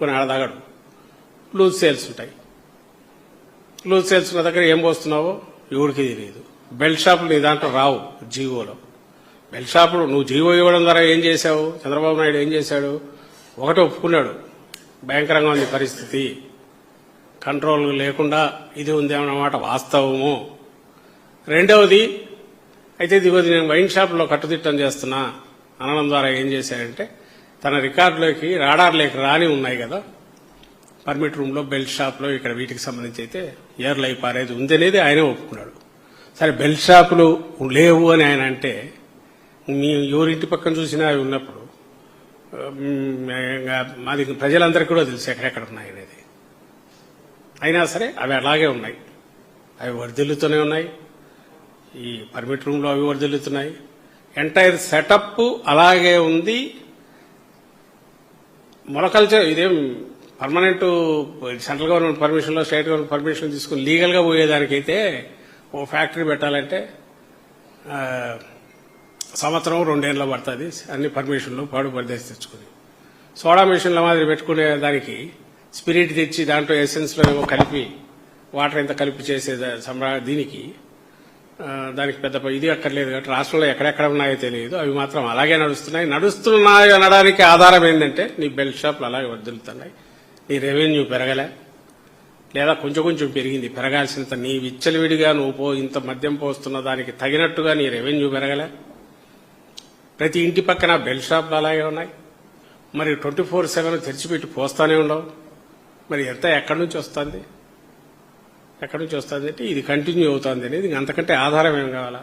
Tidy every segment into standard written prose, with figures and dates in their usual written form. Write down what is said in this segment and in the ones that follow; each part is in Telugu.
కొన్ని ఆడదాగడు లూజ్ సేల్స్ ఉంటాయి. లూజ్ సేల్స్ ఉన్న దగ్గర ఏం పోస్తున్నావో ఎవరికి తెలియదు. బెల్ట్ షాపులు నీ దాంట్లో రావు. జీవోలో బెల్ట్ షాపులు నువ్వు జీవో ఇవ్వడం ద్వారా ఏం చేశావు? చంద్రబాబు నాయుడు ఏం చేశాడు? ఒకటి ఒప్పుకున్నాడు, భయంకరంగా ఉంది పరిస్థితి, కంట్రోల్ లేకుండా ఇది ఉంది అన్నమాట వాస్తవము. రెండవది అయితే దిగోది నేను వైన్ షాపులో కట్టుదిట్టం చేస్తున్నా అనడం ద్వారా ఏం చేశాడంటే తన రికార్డులోకి రాడార్లోకి రాని ఉన్నాయి కదా పర్మిట్ రూమ్లో, బెల్ట్ షాప్లో, ఇక్కడ వీటికి సంబంధించి అయితే ఏర్లు అయి పారేది ఉంది అనేది ఆయనే ఒప్పుకున్నాడు. సరే బెల్ట్ షాపులు లేవు అని ఆయన అంటే మీ ఎవరింటి పక్కన చూసినా అవి ఉన్నప్పుడు మాది ప్రజలందరికీ కూడా తెలుసు ఎక్కడెక్కడ ఉన్నాయి అనేది. అయినా సరే అవి అలాగే ఉన్నాయి, అవి వర్ధిల్లుతూనే ఉన్నాయి. ఈ పర్మిట్ రూమ్లో అవి వర్ధిల్లుతున్నాయి. ఎంటైర్ సెటప్ అలాగే ఉంది. మొలకల్చర్ ఇదేం పర్మనెంట్ సెంట్రల్ గవర్నమెంట్ పర్మిషన్లో స్టేట్ గవర్నమెంట్ పర్మిషన్ తీసుకుని లీగల్గా పోయేదానికైతే ఓ ఫ్యాక్టరీ పెట్టాలంటే సంవత్సరం 2 ఏళ్ళు పడుతుంది. అన్ని పర్మిషన్లు పాడు పడిదేసి తెచ్చుకుని సోడా మిషన్ల మాదిరి పెట్టుకునే దానికి స్పిరిట్ తెచ్చి దాంట్లో ఎసెన్స్లో ఏమో కలిపి వాటర్ ఎంత కలిపి చేసే దీనికి దానికి పెద్ద ఇది అక్కర్లేదు కాబట్టి రాష్ట్రంలో ఎక్కడెక్కడ ఉన్నాయో తెలియదు, అవి మాత్రం అలాగే నడుస్తున్నాయి అనడానికి ఆధారం ఏంటంటే నీ బెల్ట్ షాప్లు అలాగే వదులుతున్నాయి. నీ రెవెన్యూ పెరగలే, లేదా కొంచెం కొంచెం పెరిగింది. పెరగాల్సినంత నీ విచ్చలవిడిగా నువ్వు ఇంత మద్యం పోస్తున్న దానికి తగినట్టుగా నీ రెవెన్యూ పెరగలే. ప్రతి ఇంటి పక్కన బెల్ట్ షాప్లు అలాగే ఉన్నాయి. మరి 24/7 తెరిచిపెట్టి పోస్తానే ఉండవు. మరి ఎంత ఎక్కడి నుంచి వస్తుంది? ఎక్కడి నుంచి వస్తుంది అంటే ఇది కంటిన్యూ అవుతుంది అనేది అంతకంటే ఆధారం ఏం కావాలా?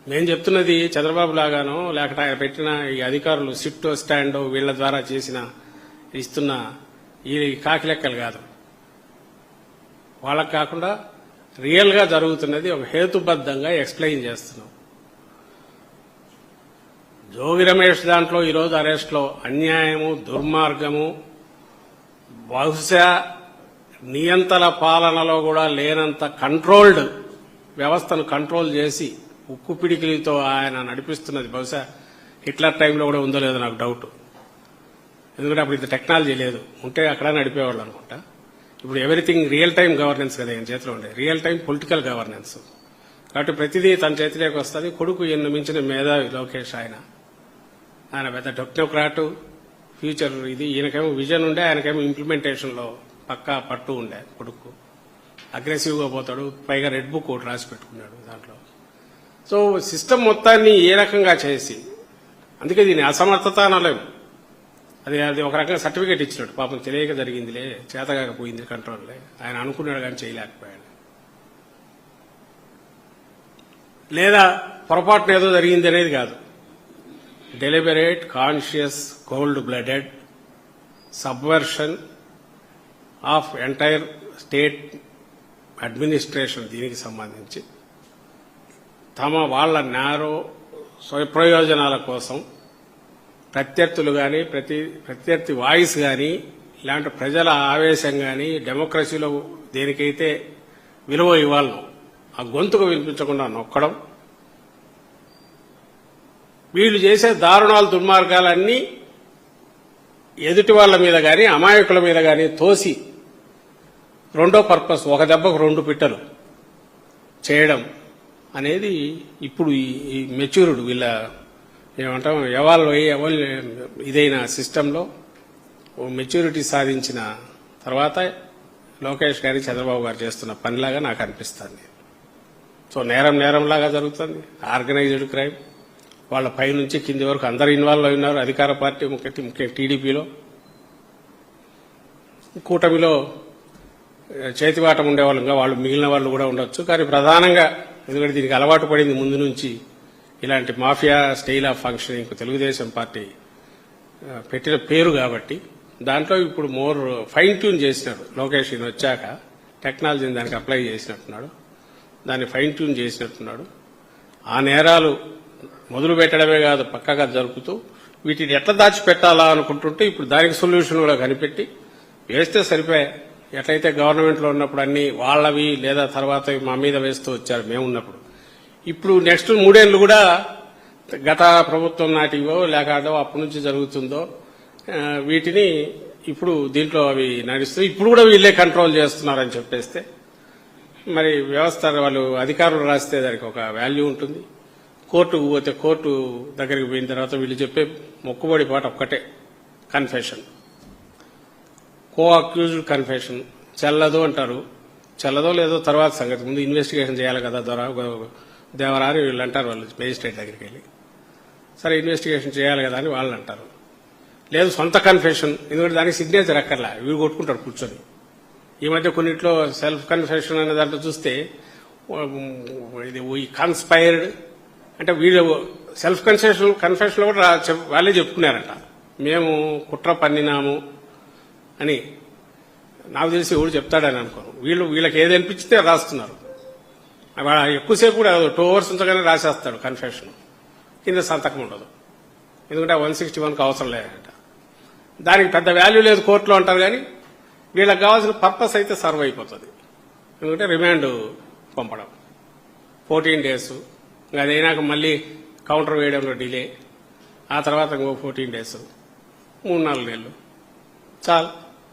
నేను చెప్తున్నది చంద్రబాబు లాగానో లేకపోతే ఆయన పెట్టిన ఈ అధికారులు సిట్ స్టాండ్ వీళ్ల ద్వారా ఇస్తున్న ఈ కాకి లెక్కలు కాదు. వాళ్ళకు కాకుండా రియల్ గా జరుగుతున్నది ఒక హేతుబద్ధంగా ఎక్స్ప్లెయిన్ చేస్తున్నాం. జోగి రమేష్ దాంట్లో ఈరోజు అరెస్ట్లో అన్యాయము, దుర్మార్గము, బహుశా నియంత్రణ పాలనలో కూడా లేనంత కంట్రోల్డ్ వ్యవస్థను కంట్రోల్ చేసి ఉక్కు పిడికిలితో ఆయన నడిపిస్తున్నది బహుశా హిట్లర్ టైంలో కూడా ఉందో లేదో నాకు డౌట్. ఎందుకంటే అప్పుడు ఇంత టెక్నాలజీ లేదు, ఉంటే అక్కడ నడిపేవాళ్ళు అనుకుంటా. ఇప్పుడు ఎవ్రీథింగ్ రియల్ టైం గవర్నెన్స్ కదా ఆయన చేతిలో ఉండే, రియల్ టైం పొలిటికల్ గవర్నెన్స్. కాబట్టి ప్రతిదీ తన చేతిలోకి వస్తుంది. కొడుకు ఎన్ను మించిన మేధావి లోకేష్. ఆయన పెద్ద టెక్నోక్రాటు, ఫ్యూచర్ ఇది. ఈయనకేమో విజన్ ఉండే, ఆయనకేమో ఇంప్లిమెంటేషన్లో పక్కా పట్టు ఉండే. కొడుకు అగ్రెసివ్ గా పోతాడు, పైగా రెడ్ బుక్ ఒకటి రాసి పెట్టుకున్నాడు దాంట్లో. సో సిస్టమ్ మొత్తాన్ని ఏ రకంగా చేసి, అందుకే దీన్ని అసమర్థత అనలేము. అది ఒక రకంగా సర్టిఫికేట్ ఇచ్చినట్టు. పాపం తెలియక జరిగిందిలే, చేతగాకపోయింది కంట్రోల్లే, ఆయన అనుకున్నాడు కానీ చేయలేకపోయాడు. లేదా పొరపాటున ఏదో జరిగింది అనేది కాదు. Deliberate, conscious, cold blooded Subversion of entire state administration. దీనికి సంబంధించి వాళ్ళ నేరో స్వప్రయోజనాల కోసం ప్రత్యర్థులు కానీ, ప్రత్యర్థి వాయిస్ కానీ, ఇలాంటి ప్రజల ఆవేశం కానీ, డెమోక్రసీలో దేనికైతే విలువ ఇవ్వాలను ఆ గొంతుకు వినిపించకుండా నొక్కడం, వీళ్ళు చేసే దారుణాలు, దుర్మార్గాలన్నీ ఎదుటి వాళ్ల మీద కానీ, అమాయకుల మీద కానీ తోసి రెండో పర్పస్, ఒక దెబ్బకు 2 పిట్టలు చేయడం అనేది ఇప్పుడు ఈ మెచ్యూర్డ్ వీళ్ళ ఏమంటాం ఇదైన సిస్టంలో మెచ్యూరిటీ సాధించిన తర్వాత లోకేష్ గారి, చంద్రబాబు గారు చేస్తున్న పనిలాగా నాకు అనిపిస్తుంది. సో నేరంలాగా జరుగుతుంది. Organised crime. వాళ్ళ పై నుంచి కింది వరకు అందరు ఇన్వాల్వ్ అయి ఉన్నారు. అధికార పార్టీ ముఖ్య టీడీపీలో, కూటమిలో చేతివాటం ఉండేవాళ్ళు, ఇంకా వాళ్ళు మిగిలిన వాళ్ళు కూడా ఉండొచ్చు. కానీ ప్రధానంగా ఎందుకంటే దీనికి అలవాటు పడింది ముందు నుంచి ఇలాంటి mafia style of functioning Telugu Desam party పెట్టిన పేరు కాబట్టి దాంట్లో ఇప్పుడు మోర్ ఫైన్ ట్యూన్ చేసినాడు లోకేష్. ఈయన వచ్చాక టెక్నాలజీని దానికి అప్లై చేసినట్టున్నాడు, దాన్ని ఫైన్ ట్యూన్ చేసినట్టున్నాడు. ఆ నేరాలు మొదలు పెట్టడమే కాదు పక్కగా జరుపుతూ వీటిని ఎట్లా దాచిపెట్టాలా అనుకుంటుంటే ఇప్పుడు దానికి సొల్యూషన్ కూడా కనిపెట్టి వేస్తే సరిపోయా. ఎట్లయితే గవర్నమెంట్లో ఉన్నప్పుడు అన్ని వాళ్ళవి లేదా తర్వాత మా మీద వేస్తూ వచ్చారు మేమున్నప్పుడు. ఇప్పుడు నెక్స్ట్ 3 ఏళ్లు కూడా గత ప్రభుత్వం నాటివో లేకపోతే అప్పటి నుంచి జరుగుతుందో వీటిని ఇప్పుడు దీంట్లో అవి నడుస్తాయి. ఇప్పుడు కూడా వీళ్ళే కంట్రోల్ చేస్తున్నారని చెప్పేస్తే మరి వ్యవస్థ వాళ్ళు అధికారులు రాస్తే దానికి ఒక వాల్యూ ఉంటుంది. కోర్టుకు పోతే కోర్టు దగ్గరికి పోయిన తర్వాత వీళ్ళు చెప్పే మొక్కుబడి పాట ఒక్కటే, కన్ఫెషన్, కో అక్యూజ్డ్ కన్ఫెషన్. చెల్లదు అంటారు. చెల్లదో లేదో తర్వాత సంగతి, ముందు ఇన్వెస్టిగేషన్ చేయాలి కదా దేవరా అని వీళ్ళు అంటారు. వాళ్ళు మేజిస్ట్రేట్ దగ్గరికి వెళ్ళి సరే ఇన్వెస్టిగేషన్ చేయాలి కదా అని వాళ్ళు అంటారు. లేదు సొంత కన్ఫెషన్, ఎందుకంటే దానికి సిగ్నేచర్ అక్కర్లా, వీళ్ళు కొట్టుకుంటారు కూర్చొని. ఈ మధ్య కొన్నిట్లో సెల్ఫ్ కన్ఫెషన్ అనే దాంట్లో చూస్తే ఇది కన్స్పైర్డ్ అంటే వీళ్ళు సెల్ఫ్ కన్ఫెషన్ లో కూడా వాళ్ళే చెప్పుకున్నారట, మేము కుట్ర పన్నినాము అని. నాకు తెలిసి ఎవడు చెప్తాడని అనుకోను. వీళ్ళకి ఏది అనిపించితే రాస్తున్నారు. ఎక్కువసేపు కూడా 2 hours ఉంచగానే రాసేస్తాడు కన్ఫెషన్, కింద సంతకం ఉండదు. ఎందుకంటే 161కి అవసరం లేదంట. దానికి పెద్ద వాల్యూ లేదు కోర్టులో అంటారు. కానీ వీళ్ళకి కావాల్సిన పర్పస్ అయితే సర్వ్ అయిపోతుంది. ఎందుకంటే రిమాండ్ పంపడం 14 days, అదైనాక మళ్ళీ కౌంటర్ వేయడంలో డిలే, ఆ తర్వాత ఇంకో 14 days, 3-4 నెలలు చాలు.